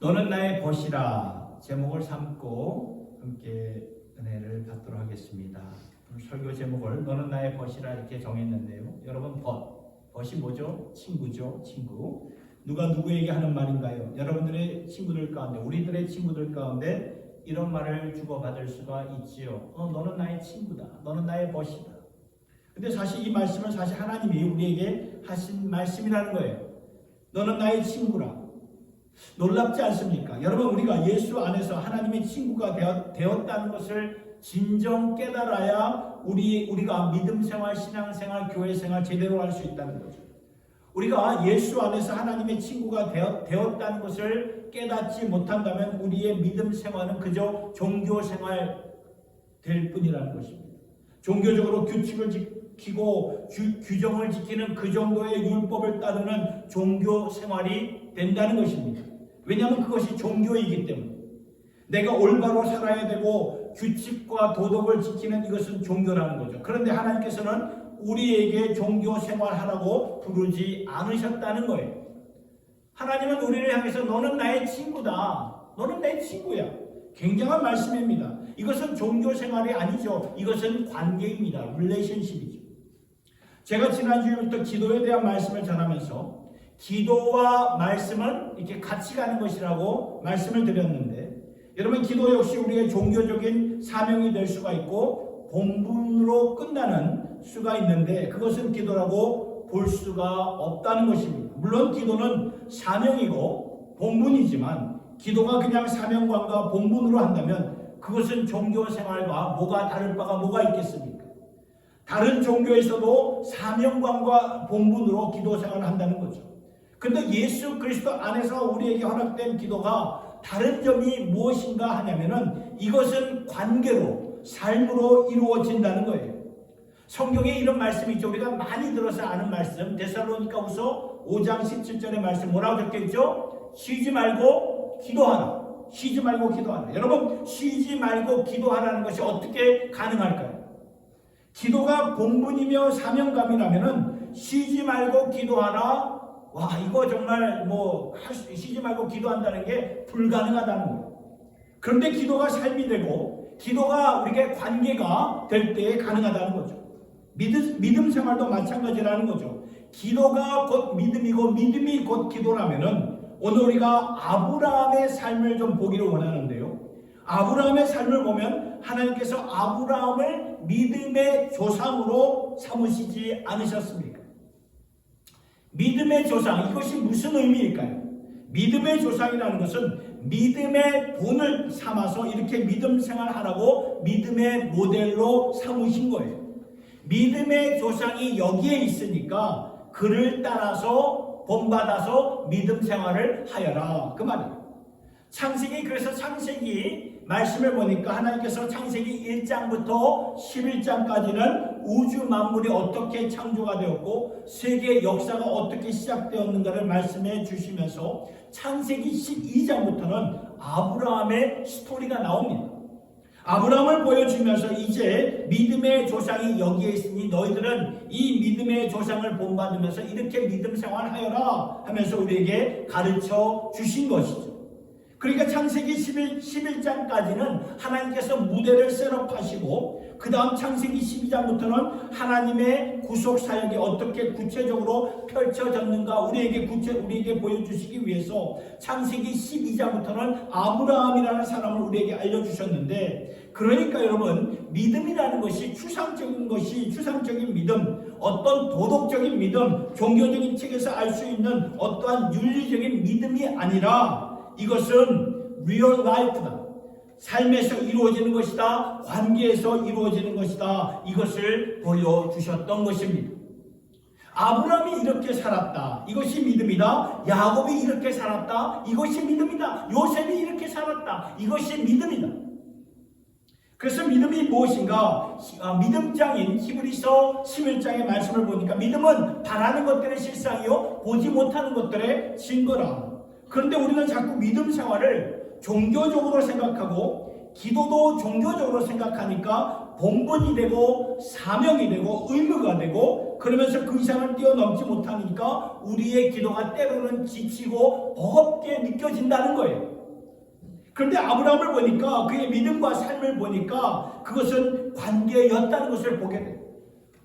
너는 나의 벗이라 제목을 삼고 함께 은혜를 받도록 하겠습니다. 오늘 설교 제목을 너는 나의 벗이라 이렇게 정했는데요. 여러분 벗이 뭐죠? 친구죠. 친구. 누가 누구에게 하는 말인가요? 여러분들의 친구들 가운데, 우리들의 친구들 가운데 이런 말을 주고받을 수가 있지요. 너는 나의 친구다. 너는 나의 벗이다. 근데 사실 이 말씀은 사실 하나님이 우리에게 하신 말씀이라는 거예요. 너는 나의 친구라. 놀랍지 않습니까? 여러분, 우리가 예수 안에서 하나님의 친구가 되었다는 것을 진정 깨달아야 우리가 믿음 생활, 신앙 생활, 교회 생활 제대로 할 수 있다는 거죠. 우리가 예수 안에서 하나님의 친구가 되었다는 것을 깨닫지 못한다면 우리의 믿음 생활은 그저 종교 생활 될 뿐이라는 것입니다. 종교적으로 규칙을 지키고 규정을 지키는 그 정도의 율법을 따르는 종교 생활이 된다는 것입니다. 왜냐하면 그것이 종교이기 때문에 내가 올바로 살아야 되고 규칙과 도덕을 지키는 이것은 종교라는 거죠. 그런데 하나님께서는 우리에게 종교 생활하라고 부르지 않으셨다는 거예요. 하나님은 우리를 향해서 너는 나의 친구다. 너는 내 친구야. 굉장한 말씀입니다. 이것은 종교 생활이 아니죠. 이것은 관계입니다. 릴레이션십이죠. 제가 지난주부터 기도에 대한 말씀을 전하면서 기도와 말씀은 이렇게 같이 가는 것이라고 말씀을 드렸는데, 여러분, 기도 역시 우리의 종교적인 사명이 될 수가 있고 본분으로 끝나는 수가 있는데 그것은 기도라고 볼 수가 없다는 것입니다. 물론 기도는 사명이고 본분이지만 기도가 그냥 사명관과 본분으로 한다면 그것은 종교 생활과 뭐가 다를 바가 뭐가 있겠습니까? 다른 종교에서도 사명관과 본분으로 기도 생활을 한다는 거죠. 그런데 예수 그리스도 안에서 우리에게 허락된 기도가 다른 점이 무엇인가 하냐면은 이것은 관계로, 삶으로 이루어진다는 거예요. 성경에 이런 말씀이 있죠. 우리가 많이 들어서 아는 말씀, 데살로니가후서 5장 17절의 말씀 뭐라고 적혀있죠? 쉬지 말고 기도하라. 쉬지 말고 기도하라. 여러분, 쉬지 말고 기도하라는 것이 어떻게 가능할까요? 기도가 본분이며 사명감이라면은 쉬지 말고 기도하라. 와, 이거 정말 쉬지 말고 기도한다는 게 불가능하다는 거예요. 그런데 기도가 삶이 되고 기도가 우리에게 관계가 될 때에 가능하다는 거죠. 믿음 생활도 마찬가지라는 거죠. 기도가 곧 믿음이고 믿음이 곧 기도라면은 오늘 우리가 아브라함의 삶을 좀 보기를 원하는데요. 아브라함의 삶을 보면 하나님께서 아브라함을 믿음의 조상으로 삼으시지 않으셨습니까? 믿음의 조상, 이것이 무슨 의미일까요? 믿음의 조상이라는 것은 믿음의 본을 삼아서 이렇게 믿음 생활하라고 믿음의 모델로 삼으신 거예요. 믿음의 조상이 여기에 있으니까 그를 따라서 본받아서 믿음 생활을 하여라, 그 말이에요. 그래서 창세기 말씀을 보니까 하나님께서 창세기 1장부터 11장까지는 우주 만물이 어떻게 창조가 되었고 세계 역사가 어떻게 시작되었는가를 말씀해 주시면서 창세기 12장부터는 아브라함의 스토리가 나옵니다. 아브라함을 보여주면서 이제 믿음의 조상이 여기에 있으니 너희들은 이 믿음의 조상을 본받으면서 이렇게 믿음 생활하여라 하면서 우리에게 가르쳐 주신 것이죠. 그러니까 창세기 11장까지는 하나님께서 무대를 셋업하시고 그 다음 창세기 12장부터는 하나님의 구속사역이 어떻게 구체적으로 펼쳐졌는가 우리에게 보여주시기 위해서 창세기 12장부터는 아브라함이라는 사람을 우리에게 알려주셨는데, 그러니까 여러분, 믿음이라는 것이 추상적인 믿음, 어떤 도덕적인 믿음, 종교적인 책에서 알 수 있는 어떠한 윤리적인 믿음이 아니라 이것은 real life다. 삶에서 이루어지는 것이다. 관계에서 이루어지는 것이다. 이것을 보여주셨던 것입니다. 아브라함이 이렇게 살았다. 이것이 믿음이다. 야곱이 이렇게 살았다. 이것이 믿음이다. 요셉이 이렇게 살았다. 이것이 믿음이다. 그래서 믿음이 무엇인가? 믿음장인 히브리서 11장의 말씀을 보니까 믿음은 바라는 것들의 실상이요 보지 못하는 것들의 증거라. 그런데 우리는 자꾸 믿음 생활을 종교적으로 생각하고 기도도 종교적으로 생각하니까 본분이 되고 사명이 되고 의무가 되고 그러면서 그 이상을 뛰어넘지 못하니까 우리의 기도가 때로는 지치고 버겁게 느껴진다는 거예요. 그런데 아브라함을 보니까 그의 믿음과 삶을 보니까 그것은 관계였다는 것을 보게 돼요.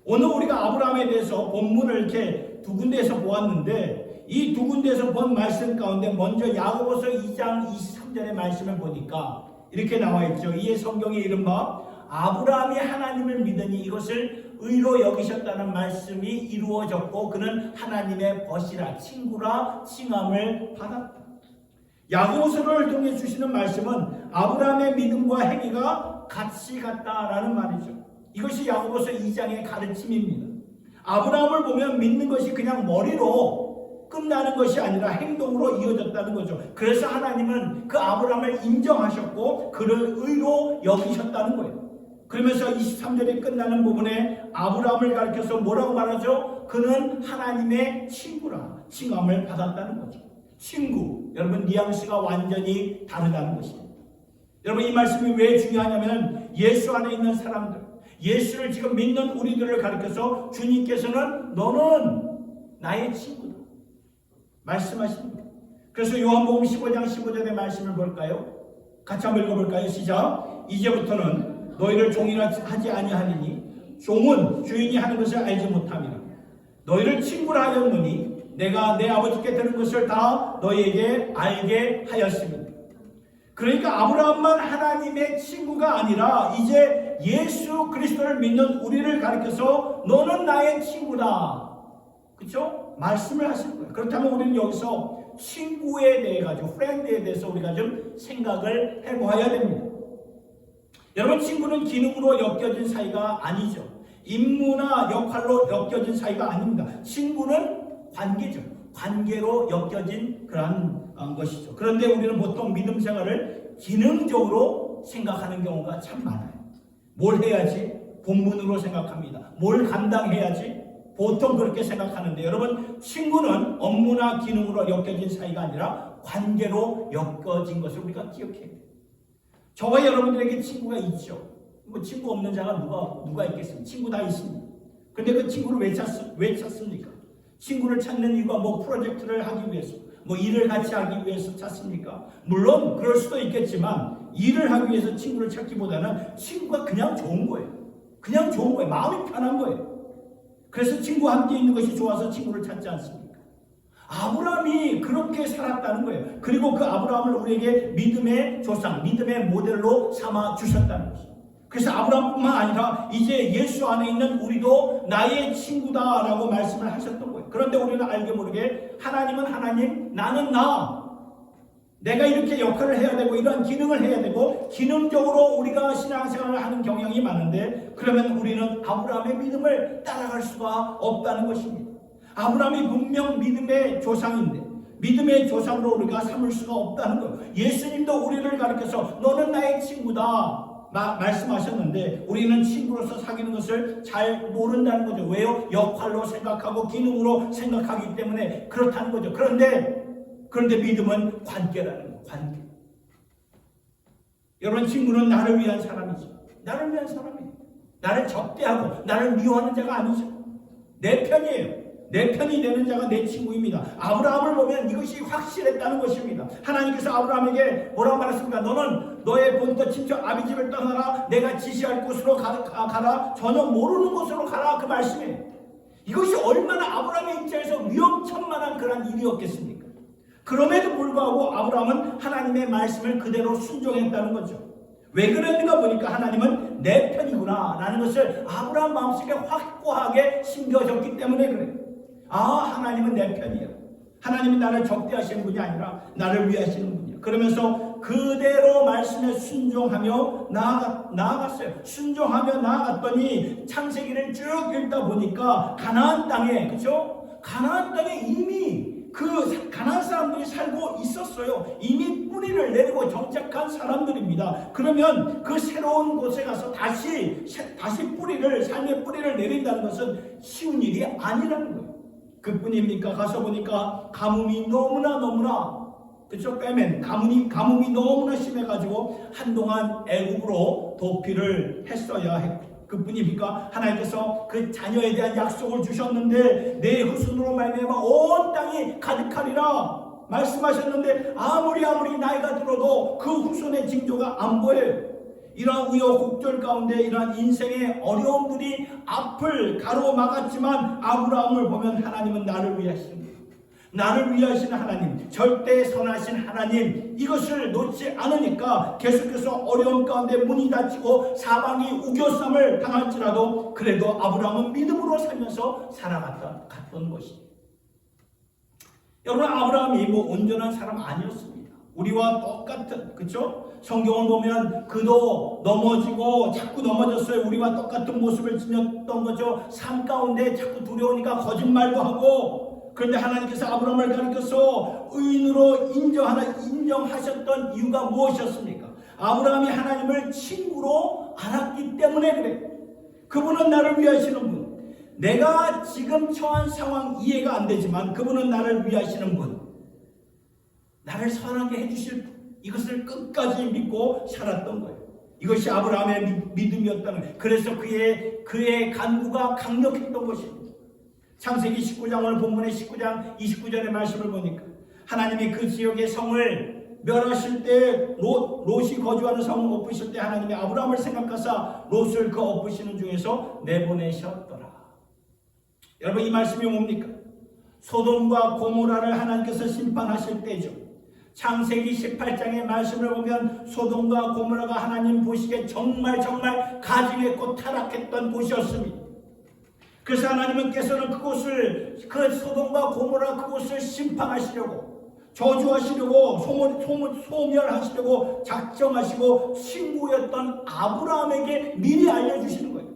오늘 우리가 아브라함에 대해서 본문을 이렇게 두 군데에서 보았는데 이 두 군데에서 본 말씀 가운데 먼저 야고보서 2장 23절의 말씀을 보니까 이렇게 나와 있죠. 이에 성경에 이른바 아브라함이 하나님을 믿으니 이것을 의로 여기셨다는 말씀이 이루어졌고 그는 하나님의 벗이라 친구라 칭함을 받았다. 야고보서를 통해 주시는 말씀은 아브라함의 믿음과 행위가 같이 같다라는 말이죠. 이것이 야고보서 2장의 가르침입니다. 아브라함을 보면 믿는 것이 그냥 머리로 끝나는 것이 아니라 행동으로 이어졌다는 거죠. 그래서 하나님은 그 아브라함을 인정하셨고 그를 의로 여기셨다는 거예요. 그러면서 23절에 끝나는 부분에 아브라함을 가리켜서 뭐라고 말하죠? 그는 하나님의 친구라 칭함을 받았다는 거죠. 친구, 여러분 뉘앙스가 완전히 다르다는 것입니다. 여러분 이 말씀이 왜 중요하냐면 예수 안에 있는 사람들, 예수를 지금 믿는 우리들을 가리켜서 주님께서는 너는 나의 친구다 말씀하십니다. 그래서 요한복음 15장 15절의 말씀을 볼까요? 같이 한번 읽어볼까요? 시작. 이제부터는 너희를 종이라 하지 아니하리니 종은 주인이 하는 것을 알지 못함이라. 너희를 친구라 하였노니 내가 내 아버지께 들은 것을 다 너희에게 알게 하였습니다. 그러니까 아브라함만 하나님의 친구가 아니라 이제 예수 그리스도를 믿는 우리를 가리켜서 너는 나의 친구다. 그렇죠? 말씀을 하시는 거예요. 그렇다면 우리는 여기서 친구에 대해 가지고 프렌드에 대해서 우리가 좀 생각을 해봐야 됩니다. 여러분 친구는 기능으로 엮여진 사이가 아니죠. 임무나 역할로 엮여진 사이가 아닙니다. 친구는 관계죠. 관계로 엮여진 그러한 것이죠. 그런데 우리는 보통 믿음 생활을 기능적으로 생각하는 경우가 참 많아요. 뭘 해야지? 본분으로 생각합니다. 뭘 감당해야지? 보통 그렇게 생각하는데 여러분 친구는 업무나 기능으로 엮여진 사이가 아니라 관계로 엮여진 것을 우리가 기억해야 돼요. 저와 여러분들에게 친구가 있죠. 뭐 친구 없는 자가 누가 있겠습니까? 친구 다 있습니다. 근데 그 친구를 왜 찾습니까? 친구를 찾는 이유가 뭐 프로젝트를 하기 위해서, 뭐 일을 같이 하기 위해서 찾습니까? 물론 그럴 수도 있겠지만 일을 하기 위해서 친구를 찾기보다는 친구가 그냥 좋은 거예요. 그냥 좋은 거예요. 마음이 편한 거예요. 그래서 친구와 함께 있는 것이 좋아서 친구를 찾지 않습니까? 아브라함이 그렇게 살았다는 거예요. 그리고 그 아브라함을 우리에게 믿음의 조상, 믿음의 모델로 삼아 주셨다는 것이죠. 그래서 아브라함뿐만 아니라 이제 예수 안에 있는 우리도 나의 친구다라고 말씀을 하셨던 거예요. 그런데 우리는 알게 모르게 하나님은 하나님, 나는 나. 내가 이렇게 역할을 해야 되고 이런 기능을 해야 되고 기능적으로 우리가 신앙생활을 하는 경향이 많은데 그러면 우리는 아브라함의 믿음을 따라갈 수가 없다는 것입니다. 아브라함이 분명 믿음의 조상인데 믿음의 조상으로 우리가 삼을 수가 없다는 거예요. 예수님도 우리를 가리켜서 너는 나의 친구다 말씀하셨는데 우리는 친구로서 사귀는 것을 잘 모른다는 거죠. 왜요? 역할로 생각하고 기능으로 생각하기 때문에 그렇다는 거죠. 그런데 믿음은 관계라는 거예요. 관계. 여러분 친구는 나를 위한 사람이죠. 나를 위한 사람이에요. 나를 적대하고 나를 미워하는 자가 아니죠. 내 편이에요. 내 편이 되는 자가 내 친구입니다. 아브라함을 보면 이것이 확실했다는 것입니다. 하나님께서 아브라함에게 뭐라고 말했습니까? 너는 너의 본토 친척 아비 집을 떠나라. 내가 지시할 곳으로 가라. 전혀 모르는 곳으로 가라. 그 말씀이에요. 이것이 얼마나 아브라함의 입장에서 위험천만한 그런 일이었겠습니까? 그럼에도 불구하고 아브라함은 하나님의 말씀을 그대로 순종했다는 거죠. 왜 그랬는가 보니까 하나님은 내 편이구나 라는 것을 아브라함 마음속에 확고하게 심겨졌기 때문에 그래요. 하나님은 내 편이에요. 하나님은 나를 적대하시는 분이 아니라 나를 위하시는 분이에요. 그러면서 그대로 말씀에 순종하며 나아갔어요. 순종하며 나아갔더니 창세기를 쭉 읽다 보니까 가나안 땅에, 그렇죠? 가나안 땅에 이미 그 가나안 사람들이 살고 있었어요. 이미 뿌리를 내리고 정착한 사람들입니다. 그러면 그 새로운 곳에 가서 다시 삶의 뿌리를 내린다는 것은 쉬운 일이 아니라는 거예요. 그뿐입니까? 가서 보니까 가뭄이 너무나 그쵸? 가뭄이 너무나 심해가지고 한동안 애국으로 도피를 했어야 했고 그뿐입니까? 하나님께서 그 자녀에 대한 약속을 주셨는데 내 후손으로 말미암아 온 땅이 가득하리라 말씀하셨는데 아무리 나이가 들어도 그 후손의 징조가 안 보여요. 이러한 우여곡절 가운데 이러한 인생의 어려움들이 앞을 가로막았지만 아브라함을 보면 하나님은 나를 위하십니다. 나를 위하시는 하나님, 절대 선하신 하나님, 이것을 놓지 않으니까 계속해서 어려움 가운데 문이 닫히고 사방이 우겨쌈을 당할지라도 그래도 아브라함은 믿음으로 살면서 살아갔던 것입니다. 여러분, 아브라함이 온전한 사람 아니었습니다. 우리와 똑같은, 그렇죠? 성경을 보면 그도 넘어지고 자꾸 넘어졌어요. 우리와 똑같은 모습을 지녔던 거죠. 삶 가운데 자꾸 두려우니까 거짓말도 하고. 그런데 하나님께서 아브라함을 가리켜서 의인으로 인정하셨던 이유가 무엇이었습니까? 아브라함이 하나님을 친구로 알았기 때문에 그래요. 그분은 나를 위하시는 분. 내가 지금 처한 상황 이해가 안 되지만 그분은 나를 위하시는 분. 나를 선하게 해주실 분. 이것을 끝까지 믿고 살았던 거예요. 이것이 아브라함의 믿음이었다는 거예요. 그래서 그의 간구가 강력했던 것입니다. 창세기 19장 오늘 본문의 19장 29절의 말씀을 보니까 하나님이 그 지역의 성을 멸하실 때 롯이 거주하는 성을 엎으실 때 하나님이 아브라함을 생각하사 롯을 그 엎으시는 중에서 내보내셨더라. 여러분, 이 말씀이 뭡니까? 소돔과 고모라를 하나님께서 심판하실 때죠. 창세기 18장의 말씀을 보면 소돔과 고모라가 하나님 보시기에 정말 가증했고 타락했던 곳이었습니다. 그래서 하나님께서는 그 소돔과 고모라 그곳을 심판하시려고, 저주하시려고, 소멸하시려고 작정하시고 친구였던 아브라함에게 미리 알려주시는 거예요.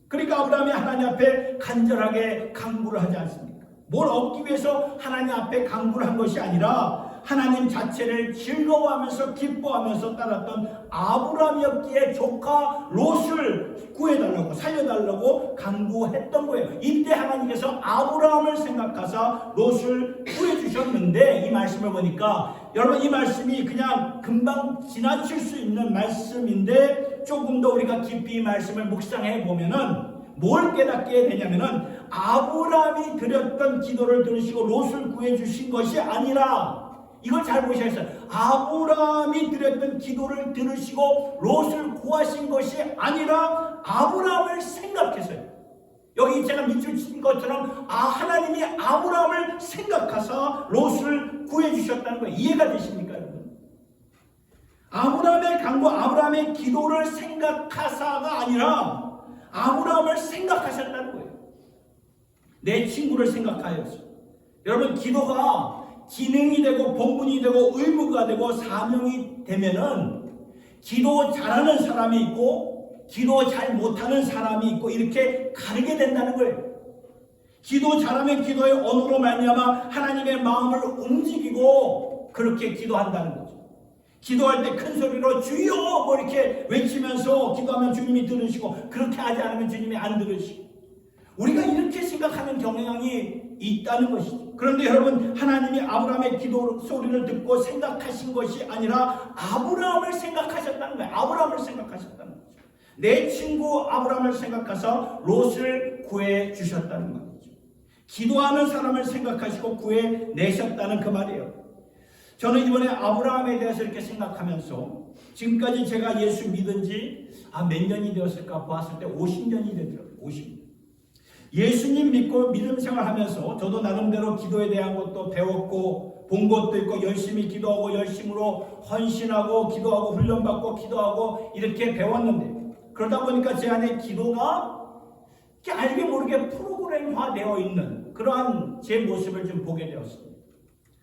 그러니까 아브라함이 하나님 앞에 간절하게 간구를 하지 않습니까? 뭘 얻기 위해서 하나님 앞에 간구를 한 것이 아니라 하나님 자체를 즐거워하면서 기뻐하면서 따랐던 아브라함이었기에 조카 롯을 구해달라고, 살려달라고 간구했던 거예요. 이때 하나님께서 아브라함을 생각하사 롯을 구해주셨는데, 이 말씀을 보니까 여러분, 이 말씀이 그냥 금방 지나칠 수 있는 말씀인데 조금 더 우리가 깊이 이 말씀을 묵상해 보면은 뭘 깨닫게 되냐면은 아브라함이 드렸던 기도를 들으시고 롯을 구해주신 것이 아니라, 이걸 잘 보셔야 했어요. 아브라함이 드렸던 기도를 들으시고 롯을 구하신 것이 아니라 아브라함을 생각해서요. 여기 제가 밑줄 친 것처럼 하나님이 아브라함을 생각하사 롯을 구해주셨다는 거예요. 이해가 되십니까, 여러분? 아브라함의 간구, 아브라함의 기도를 생각하사가 아니라 아브라함을 생각하셨다는 거예요. 내 친구를 생각하여서. 여러분, 기도가 기능이 되고 본분이 되고 의무가 되고 사명이 되면은 기도 잘하는 사람이 있고 기도 잘 못하는 사람이 있고 이렇게 가르게 된다는 거예요. 기도 잘하면 기도의 언어로 말미암아 하나님의 마음을 움직이고 그렇게 기도한다는 거죠. 기도할 때 큰 소리로 주여 이렇게 외치면서 기도하면 주님이 들으시고, 그렇게 하지 않으면 주님이 안 들으시고, 우리가 이렇게 생각하는 경향이 있다는 것이죠. 그런데 여러분, 하나님이 아브라함의 기도 소리를 듣고 생각하신 것이 아니라 아브라함을 생각하셨다는 거예요. 아브라함을 생각하셨다는 거죠. 내 친구 아브라함을 생각하셔서 롯을 구해 주셨다는 말이죠. 기도하는 사람을 생각하시고 구해내셨다는 그 말이에요. 저는 이번에 아브라함에 대해서 이렇게 생각하면서 지금까지 제가 예수 믿은 지 몇 년이 되었을까 보았을 때 50년이 되더라고요. 50년. 예수님 믿고 믿음 생활하면서 저도 나름대로 기도에 대한 것도 배웠고 본 것도 있고 열심히 기도하고 열심으로 헌신하고 기도하고 훈련받고 기도하고 이렇게 배웠는데, 그러다 보니까 제 안에 기도가 알게 모르게 프로그램화 되어 있는 그러한 제 모습을 좀 보게 되었습니다.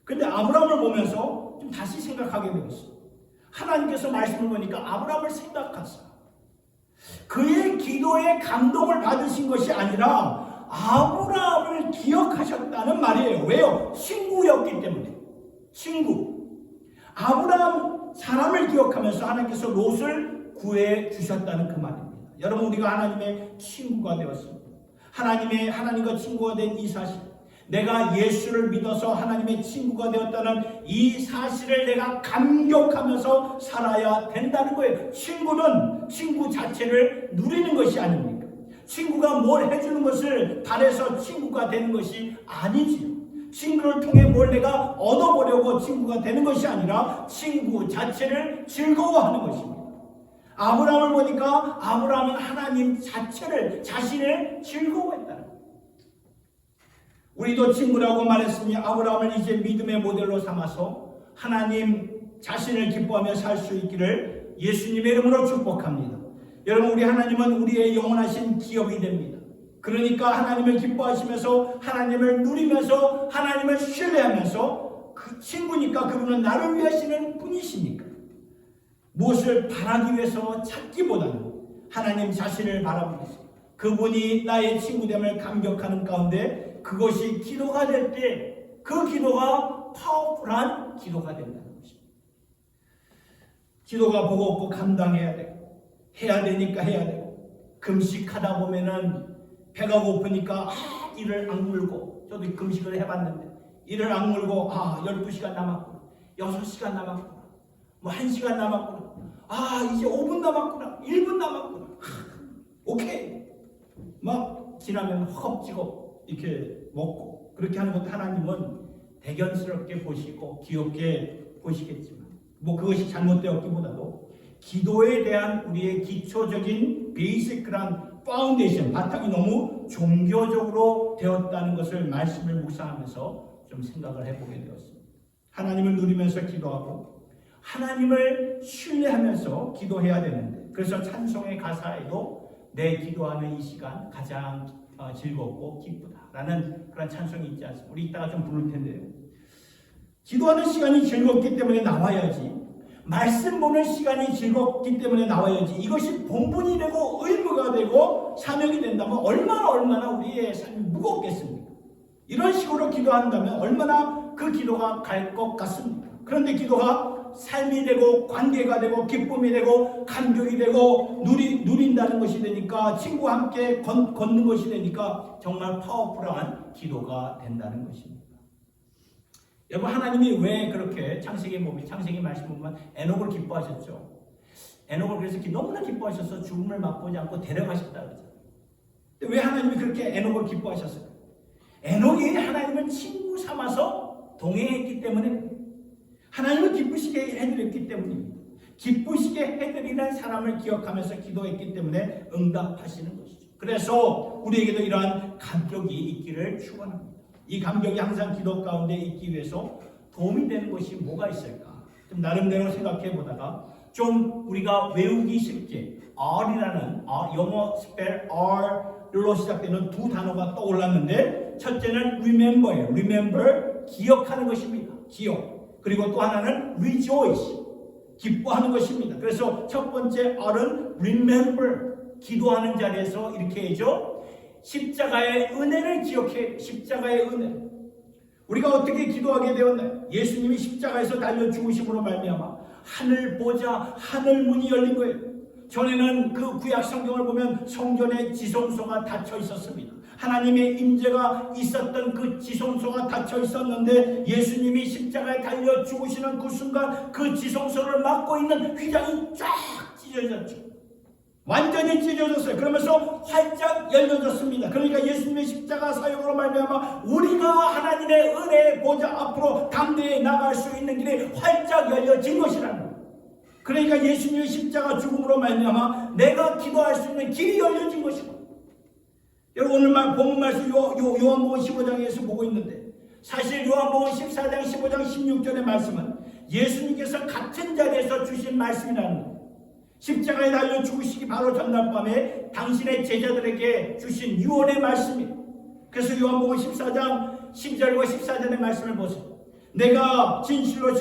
그런데 아브라함을 보면서 좀 다시 생각하게 되었어요. 하나님께서 말씀을 보니까 아브라함을 생각하사 그의 기도에 감동을 받으신 것이 아니라 아브라함을 기억하셨다는 말이에요. 왜요? 친구였기 때문에. 친구. 아브라함 사람을 기억하면서 하나님께서 롯을 구해 주셨다는 그 말입니다. 여러분, 우리가 하나님의 친구가 되었습니다. 하나님과 친구가 된 이 사실, 내가 예수를 믿어서 하나님의 친구가 되었다는 이 사실을 내가 감격하면서 살아야 된다는 거예요. 친구는 친구 자체를 누리는 것이 아닙니까? 친구가 뭘 해주는 것을 바래서 친구가 되는 것이 아니지요. 친구를 통해 뭘 내가 얻어보려고 친구가 되는 것이 아니라 친구 자체를 즐거워하는 것입니다. 아브라함을 보니까 아브라함은 하나님 자신을 즐거워했다는 거예요. 우리도 친구라고 말했으니 아브라함을 이제 믿음의 모델로 삼아서 하나님 자신을 기뻐하며 살 수 있기를 예수님의 이름으로 축복합니다. 여러분, 우리 하나님은 우리의 영원하신 기업이 됩니다. 그러니까 하나님을 기뻐하시면서 하나님을 누리면서 하나님을 신뢰하면서 그 친구니까 그분은 나를 위하시는 분이시니까 무엇을 바라기 위해서 찾기보다는 하나님 자신을 바라보면서 그분이 나의 친구됨을 감격하는 가운데 그것이 기도가 될 때 그 기도가 파워풀한 기도가 된다는 것입니다. 기도가 버겁고 감당해야 되고 해야 되니까 해야 되고 금식하다 보면은 배가 고프니까 이를 악물고, 저도 금식을 해봤는데 이를 악물고 12시간 남았구나, 6시간 남았구나, 뭐 1시간 남았구나, 이제 5분 남았구나, 1분 남았구나, 오케이 막 지나면 허겁지겁 이렇게 먹고, 그렇게 하는 것도 하나님은 대견스럽게 보시고 귀엽게 보시겠지만 뭐 그것이 잘못되었기보다도 기도에 대한 우리의 기초적인 베이직한 파운데이션, 바탕이 너무 종교적으로 되었다는 것을 말씀을 묵상하면서 좀 생각을 해보게 되었습니다. 하나님을 누리면서 기도하고 하나님을 신뢰하면서 기도해야 되는데, 그래서 찬송의 가사에도 내 기도하는 이 시간 가장 즐겁고 기쁘다라는 그런 찬송이 있지 않습니까? 우리 이따가 좀 부를 텐데요. 기도하는 시간이 즐겁기 때문에 나와야지, 말씀 보는 시간이 즐겁기 때문에 나와야지, 이것이 본분이 되고 의무가 되고 사명이 된다면 얼마나 우리의 삶이 무겁겠습니까? 이런 식으로 기도한다면 얼마나 그 기도가 갈 것 같습니까? 그런데 기도가 삶이 되고 관계가 되고 기쁨이 되고 감격이 되고 누린다는 것이 되니까, 친구와 함께 걷는 것이 되니까 정말 파워풀한 기도가 된다는 것입니다. 여러분, 하나님이 왜 그렇게 창세기 말씀 보면 에녹을 기뻐하셨죠. 에녹을 그래서 너무나 기뻐하셔서 죽음을 맛보지 않고 데려가셨다 그러죠. 왜 하나님이 그렇게 에녹을 기뻐하셨어요? 에녹이 하나님을 친구 삼아서 동행했기 때문에, 하나님을 기쁘시게 해드렸기 때문입니다. 기쁘시게 해드리는 사람을 기억하면서 기도했기 때문에 응답하시는 것이죠. 그래서 우리에게도 이러한 감격이 있기를 축원합니다. 이 감격이 항상 기도 가운데 있기 위해서 도움이 되는 것이 뭐가 있을까? 좀 나름대로 생각해 보다가 좀 우리가 외우기 쉽게 R이라는 영어 스펠 R로 시작되는 두 단어가 떠올랐는데, 첫째는 remember예요. remember, 기억하는 것입니다. 기억. 그리고 또 하나는 rejoice, 기뻐하는 것입니다. 그래서 첫 번째 R은 remember, 기도하는 자리에서 이렇게 해죠. 십자가의 은혜를 기억해. 십자가의 은혜. 우리가 어떻게 기도하게 되었나요? 예수님이 십자가에서 달려 죽으심으로 말미암아 하늘 보자, 하늘 문이 열린 거예요. 전에는 그 구약 성경을 보면 성전에 지성소가 닫혀 있었습니다. 하나님의 임재가 있었던 그 지성소가 닫혀 있었는데, 예수님이 십자가에 달려 죽으시는 그 순간 그 지성소를 막고 있는 휘장이 쫙 찢어졌죠. 완전히 찢어졌어요. 그러면서 활짝 열려졌습니다. 그러니까 예수님의 십자가 사역으로 말미암아 우리가 하나님의 은혜의 보좌 앞으로 담대히 나갈 수 있는 길이 활짝 열려진 것이라는 거예요. 그러니까 예수님의 십자가 죽음으로 말미암아 내가 기도할 수 있는 길이 열려진 것이고, 여러분 오늘 본문 말씀 요한복음 15장에서 보고 있는데, 사실 요한복음 14장 15장 16절의 말씀은 예수님께서 같은 자리에서 주신 말씀이라는 거예요. 십자가에 달려 죽으시기 바로 전날 밤에 당신의 제자들에게 주신 유언의 말씀이에요. 그래서 요한복음 14장 10절과 14절의 말씀을 보세요. 내가 진실로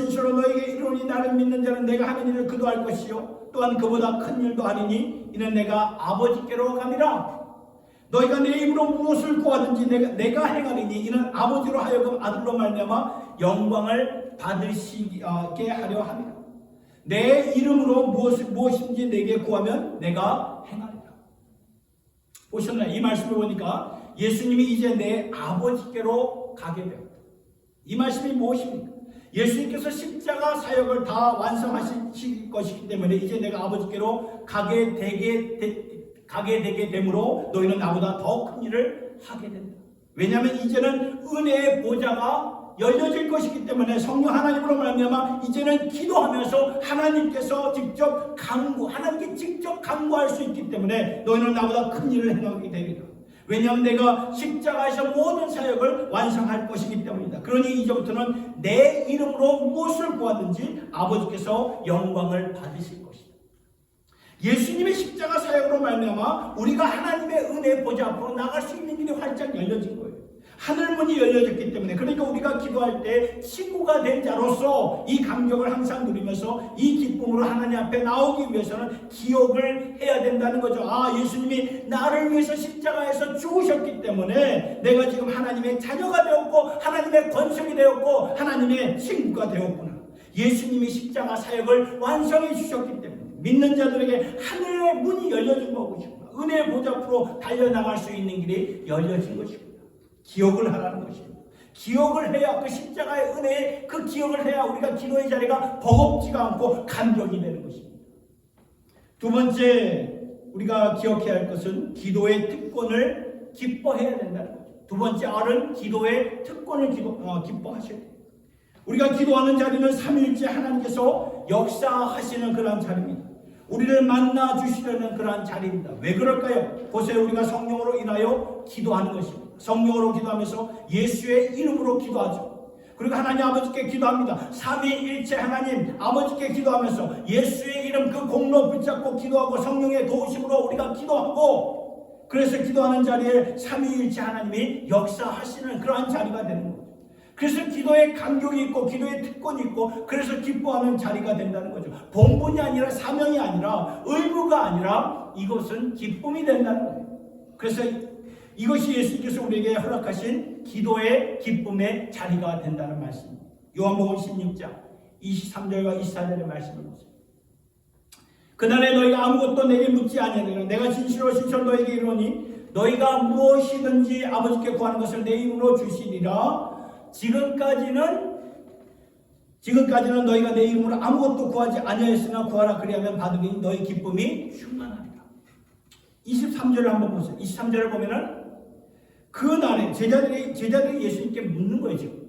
너에게 이르노니 나를 믿는 자는 내가 하는 일을 그도 할 것이요 또한 그보다 큰 일도 하리니 이는 내가 아버지께로 가니라. 너희가 내 입으로 무엇을 구하든지 내가 행하리니 이는 아버지로 하여금 아들로 말미암아 영광을 받으시게 하려 함이라. 내 이름으로 무엇인지 내게 구하면 내가 행하리라. 보셨나요? 이 말씀을 보니까 예수님이 이제 내 아버지께로 가게 되었다. 이 말씀이 무엇입니까? 예수님께서 십자가 사역을 다 완성하실 것이기 때문에 이제 내가 아버지께로 가게 되게 되므로 너희는 나보다 더 큰 일을 하게 된다. 왜냐하면 이제는 은혜의 보좌가 열려질 것이기 때문에 성령 하나님으로 말미암아 이제는 기도하면서 하나님께서 직접 하나님께 직접 간구할 수 있기 때문에 너희는 나보다 큰 일을 행하게 되리라. 왜냐하면 내가 십자가에서 모든 사역을 완성할 것이기 때문이다. 그러니 이제부터는 내 이름으로 무엇을 구하든지 아버지께서 영광을 받으실 것이다. 예수님의 십자가 사역으로 말미암아 우리가 하나님의 은혜 보좌 앞으로 나갈 수 있는 길이 활짝 열려진 거예요. 하늘문이 열려졌기 때문에, 그러니까 우리가 기도할 때 친구가 된 자로서 이 감격을 항상 누리면서 이 기쁨으로 하나님 앞에 나오기 위해서는 기억을 해야 된다는 거죠. 아, 예수님이 나를 위해서 십자가에서 죽으셨기 때문에 내가 지금 하나님의 자녀가 되었고 하나님의 권속이 되었고 하나님의 친구가 되었구나. 예수님이 십자가 사역을 완성해 주셨기 때문에 믿는 자들에게 하늘의 문이 열려진 거고 은혜의 보좌 앞으로 달려나갈 수 있는 길이 열려진 것입니다. 기억을 하라는 것입니다. 기억을 해야, 그 십자가의 은혜에 그 기억을 해야 우리가 기도의 자리가 버겁지가 않고 감격이 되는 것입니다. 두 번째 우리가 기억해야 할 것은 기도의 특권을 기뻐해야 된다는 거죠. 두 번째 R은 기도의 특권을 기뻐하셔야 돼요. 우리가 기도하는 자리는 삼위일체 하나님께서 역사하시는 그러한 자리입니다. 우리를 만나 주시려는 그러한 자리입니다. 왜 그럴까요? 보세요. 우리가 성령으로 인하여 기도하는 것입니다. 성령으로 기도하면서 예수의 이름으로 기도하죠. 그리고 하나님 아버지께 기도합니다. 삼위일체 하나님 아버지께 기도하면서 예수의 이름 그 공로 붙잡고 기도하고 성령의 도우심으로 우리가 기도하고, 그래서 기도하는 자리에 삼위일체 하나님이 역사하시는 그러한 자리가 되는 거예요. 그래서 기도에 감격이 있고 기도에 특권이 있고 그래서 기뻐하는 자리가 된다는 거죠. 본분이 아니라 사명이 아니라 의무가 아니라 이것은 기쁨이 된다는 거예요. 그래서 이것이 예수님께서 우리에게 허락하신 기도의 기쁨의 자리가 된다는 말씀입니다. 요한복음 16장 23절과 24절의 말씀을 보세요. 그날에 너희가 아무것도 내게 묻지 아니하리라. 내가 진실로 진실로 너희에게 이르노니 너희가 무엇이든지 아버지께 구하는 것을 내 이름으로 주시리라. 지금까지는 너희가 내 이름으로 아무것도 구하지 아니하였으나 구하라 그리하면 받으니 너희 기쁨이 충만하리라. 23절을 한번 보세요. 23절을 보면은 그날에 제자들이 예수님께 묻는 거예요. 지금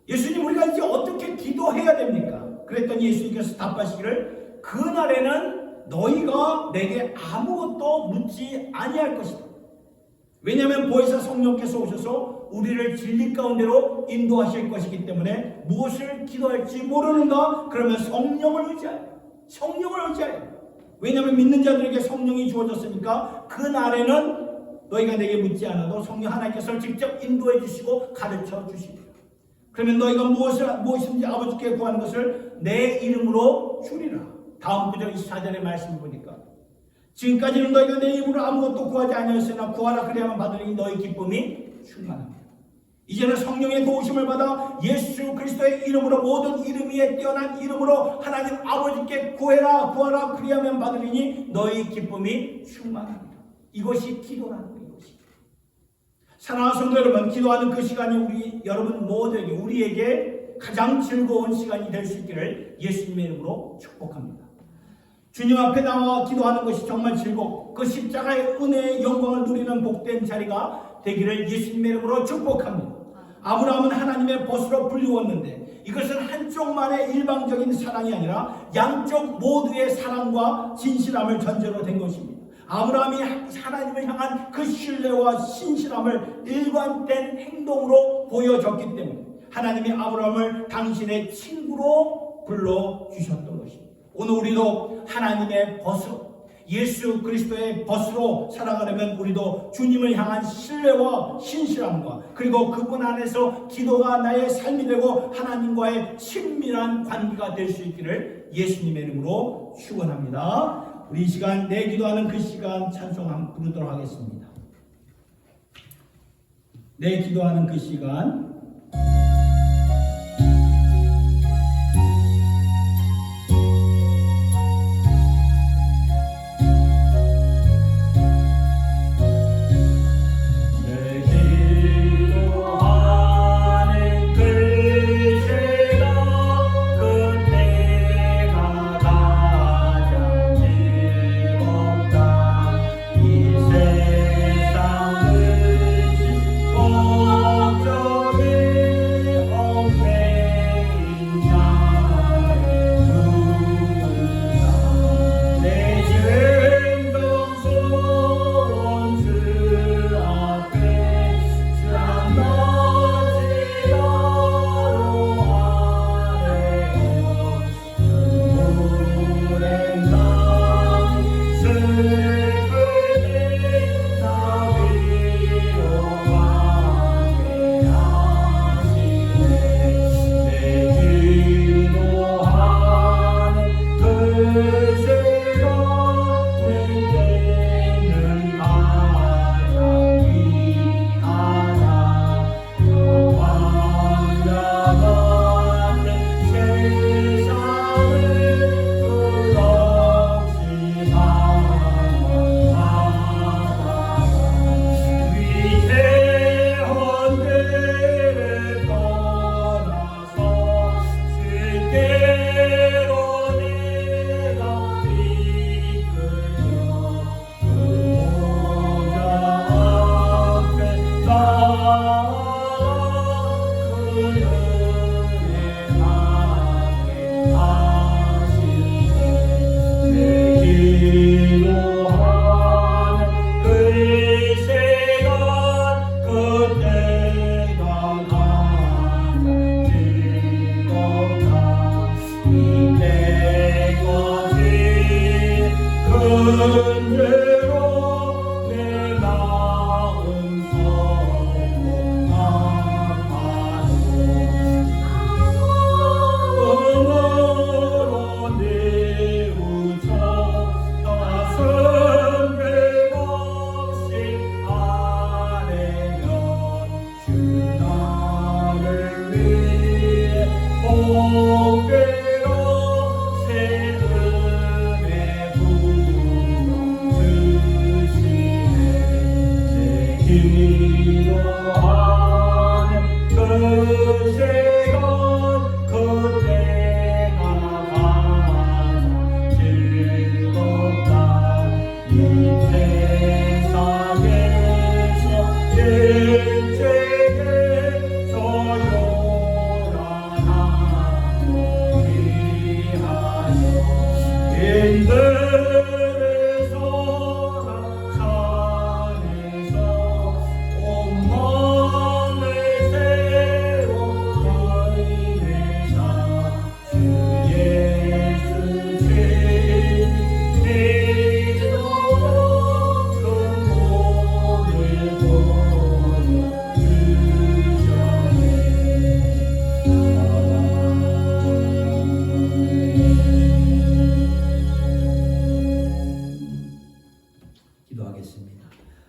예수님, 우리가 이제 어떻게 기도해야 됩니까? 그랬더니 예수님께서 답하시기를 그날에는 너희가 내게 아무것도 묻지 아니할 것이다. 왜냐하면 보혜사 성령께서 오셔서 우리를 진리 가운데로 인도하실 것이기 때문에 무엇을 기도할지 모르는가? 그러면 성령을 의지하여. 왜냐하면 믿는 자들에게 성령이 주어졌으니까 그날에는 너희가 내게 묻지 않아도 성령 하나님께서 직접 인도해 주시고 가르쳐 주십니다. 그러면 너희가 무엇이든지 아버지께 구하는 것을 내 이름으로 주리라. 다음 구절 24절의 말씀을 보니까 지금까지는 너희가 내 이름으로 아무것도 구하지 아니하였으나 구하라 그래야만 받으니 너희 기쁨이 충만합니다. 이제는 성령의 도우심을 받아 예수 그리스도의 이름으로 모든 이름 위에 뛰어난 이름으로 하나님 아버지께 구하라 그리하면 받으리니 너희 기쁨이 충만합니다. 이것이 기도라는 거예요. 사랑하는 성도 여러분, 기도하는 그 시간이 여러분 모두에게 우리에게 가장 즐거운 시간이 될 수 있기를 예수님의 이름으로 축복합니다. 주님 앞에 나와 기도하는 것이 정말 즐겁고 그 십자가의 은혜의 영광을 누리는 복된 자리가 되기를 예수님의 이름으로 축복합니다. 아브라함은 하나님의 벗으로 불리웠는데 이것은 한쪽만의 일방적인 사랑이 아니라 양쪽 모두의 사랑과 진실함을 전제로 된 것입니다. 아브라함이 하나님을 향한 그 신뢰와 신실함을 일관된 행동으로 보여줬기 때문에 하나님이 아브라함을 당신의 친구로 불러주셨던 것입니다. 오늘 우리도 하나님의 벗으로 예수 그리스도의 벗으로 살아가려면 우리도 주님을 향한 신뢰와 신실함과 그리고 그분 안에서 기도가 나의 삶이 되고 하나님과의 친밀한 관계가 될 수 있기를 예수님의 이름으로 축원합니다. 우리 이 시간 내 기도하는 그 시간 찬송 한번 부르도록 하겠습니다. 내 기도하는 그 시간 Oh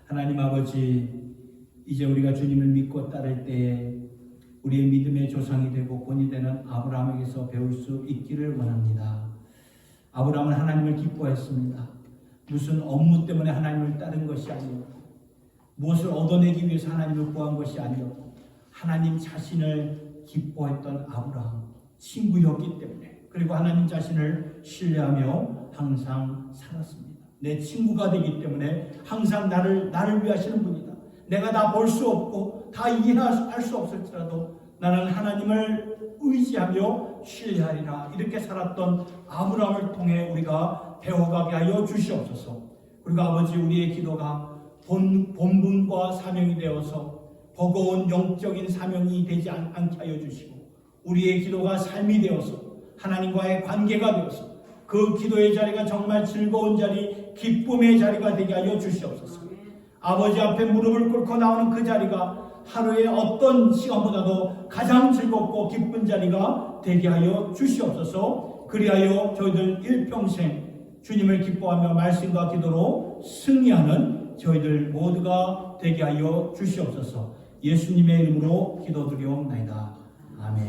하나님 아버지, 이제 우리가 주님을 믿고 따를 때에 우리의 믿음의 조상이 되고 본이 되는 아브라함에게서 배울 수 있기를 원합니다. 아브라함은 하나님을 기뻐했습니다. 무슨 업무 때문에 하나님을 따른 것이 아니었고, 무엇을 얻어내기 위해서 하나님을 구한 것이 아니었고, 하나님 자신을 기뻐했던 아브라함, 친구였기 때문에, 그리고 하나님 자신을 신뢰하며 항상 살았습니다. 내 친구가 되기 때문에 항상 나를 위하시는 분이다. 내가 다 볼 수 없고 다 이해할 수 없을지라도 나는 하나님을 의지하며 신뢰하리라. 이렇게 살았던 아브라함을 통해 우리가 배워가게 하여 주시옵소서. 그리고 아버지, 우리의 기도가 본분과 사명이 되어서 버거운 영적인 사명이 되지 않게 하여 주시고, 우리의 기도가 삶이 되어서 하나님과의 관계가 되어서 그 기도의 자리가 정말 즐거운 자리, 기쁨의 자리가 되게 하여 주시옵소서. 아버지 앞에 무릎을 꿇고 나오는 그 자리가 하루의 어떤 시간보다도 가장 즐겁고 기쁜 자리가 되게 하여 주시옵소서. 그리하여 저희들 일평생 주님을 기뻐하며 말씀과 기도로 승리하는 저희들 모두가 되게 하여 주시옵소서. 예수님의 이름으로 기도드리옵나이다. 아멘.